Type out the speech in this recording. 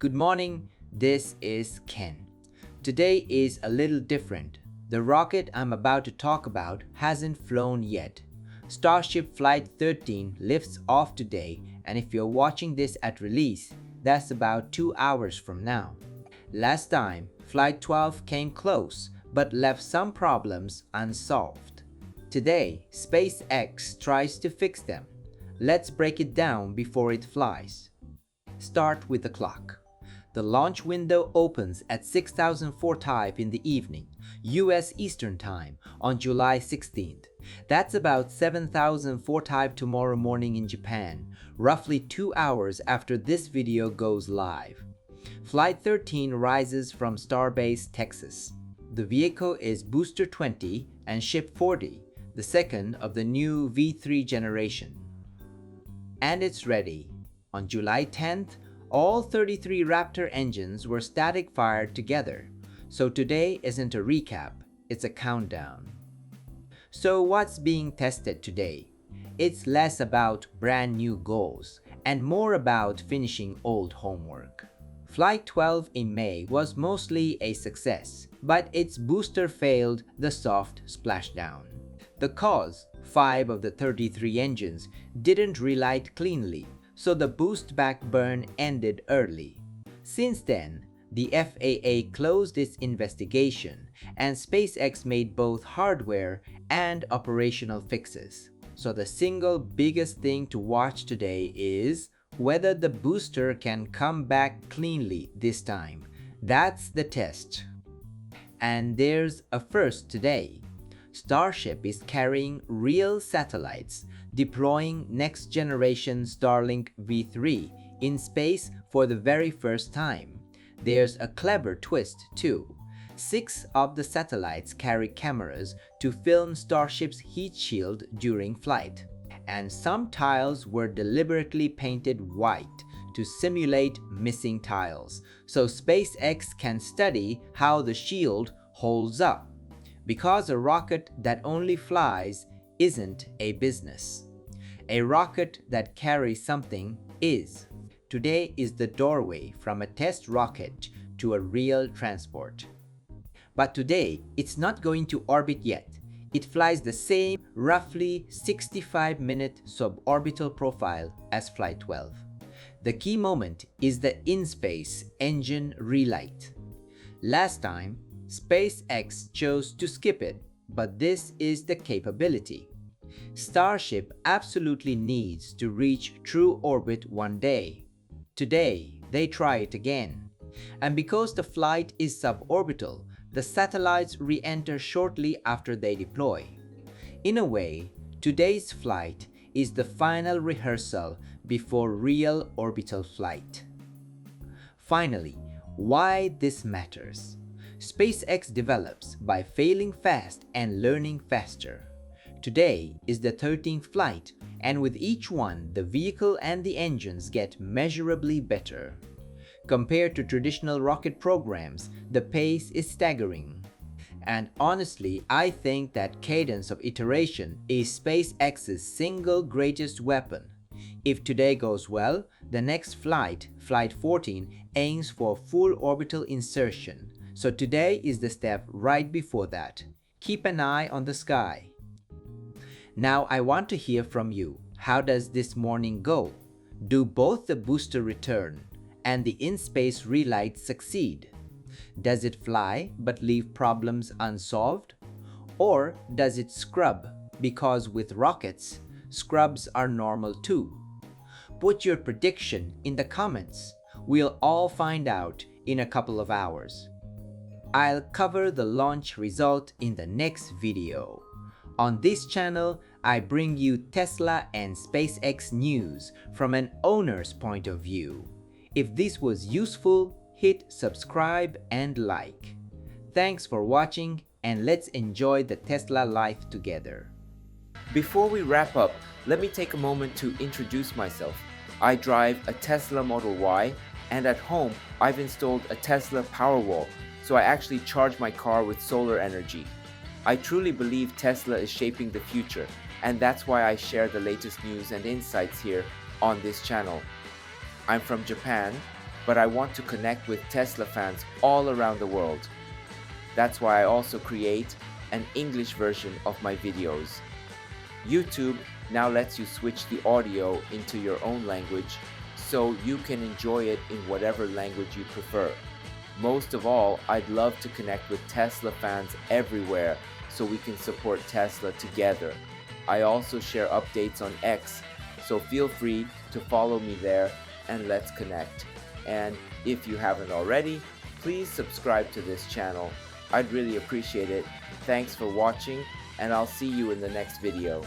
Good morning, this is Ken. Today is a little different. The rocket I'm about to talk about hasn't flown yet. Starship Flight 13 lifts off today, and if you're watching this at release, that's about 2 hours from now. Last time, Flight 12 came close, but left some problems unsolved. Today, SpaceX tries to fix them. Let's break it down before it flies. Start with the clock. The launch window opens at 6045 in the evening, US Eastern Time, on July 16th. That's about 7004 tomorrow morning in Japan, roughly 2 hours after this video goes live. Flight 13 rises from Starbase, Texas. The vehicle is Booster 20 and Ship 40, the second of the new V3 generation. And it's ready. On July 10th, all 33 Raptor engines were static fired together, so today isn't a recap, it's a countdown. So what's being tested today? It's less about brand new goals and more about finishing old homework. Flight 12 in May was mostly a success, but its booster failed the soft splashdown. The cause, 5 of the 33 engines didn't relight cleanly, so the boost back burn ended early. Since then, the FAA closed its investigation and SpaceX made both hardware and operational fixes. So the single biggest thing to watch today is whether the booster can come back cleanly this time. That's the test. And there's a first today. Starship is carrying real satellites, deploying next-generation Starlink V3 in space for the very first time. There's a clever twist too. 6 of the satellites carry cameras to film Starship's heat shield during flight, and some tiles were deliberately painted white to simulate missing tiles, so SpaceX can study how the shield holds up. Because a rocket that only flies isn't a business. A rocket that carries something is. Today is the doorway from a test rocket to a real transport. But today, it's not going to orbit yet. It flies the same roughly 65-minute suborbital profile as Flight 12. The key moment is the in-space engine relight. Last time, SpaceX chose to skip it, but this is the capability. Starship absolutely needs to reach true orbit one day. Today, they try it again. And because the flight is suborbital, the satellites re-enter shortly after they deploy. In a way, today's flight is the final rehearsal before real orbital flight. Finally, why this matters. SpaceX develops by failing fast and learning faster. Today is the 13th flight, and with each one, the vehicle and the engines get measurably better. Compared to traditional rocket programs, the pace is staggering. And honestly, I think that cadence of iteration is SpaceX's single greatest weapon. If today goes well, the next flight, Flight 14, aims for full orbital insertion. So today is the step right before that. Keep an eye on the sky. Now I want to hear from you. How does this morning go? Do both the booster return and the in-space relight succeed? Does it fly but leave problems unsolved? Or does it scrub? Because with rockets, scrubs are normal too. Put your prediction in the comments. We'll all find out in a couple of hours. I'll cover the launch result in the next video. On this channel, I bring you Tesla and SpaceX news from an owner's point of view. If this was useful, hit subscribe and like. Thanks for watching, and let's enjoy the Tesla life together. Before we wrap up, let me take a moment to introduce myself. I drive a Tesla Model Y, and at home, I've installed a Tesla Powerwall, so I actually charge my car with solar energy. I truly believe Tesla is shaping the future, and that's why I share the latest news and insights here on this channel. I'm from Japan, but I want to connect with Tesla fans all around the world. That's why I also create an English version of my videos. YouTube now lets you switch the audio into your own language, so you can enjoy it in whatever language you prefer. Most of all, I'd love to connect with Tesla fans everywhere so we can support Tesla together. I also share updates on X, so feel free to follow me there and let's connect. And if you haven't already, please subscribe to this channel. I'd really appreciate it. Thanks for watching, and I'll see you in the next video.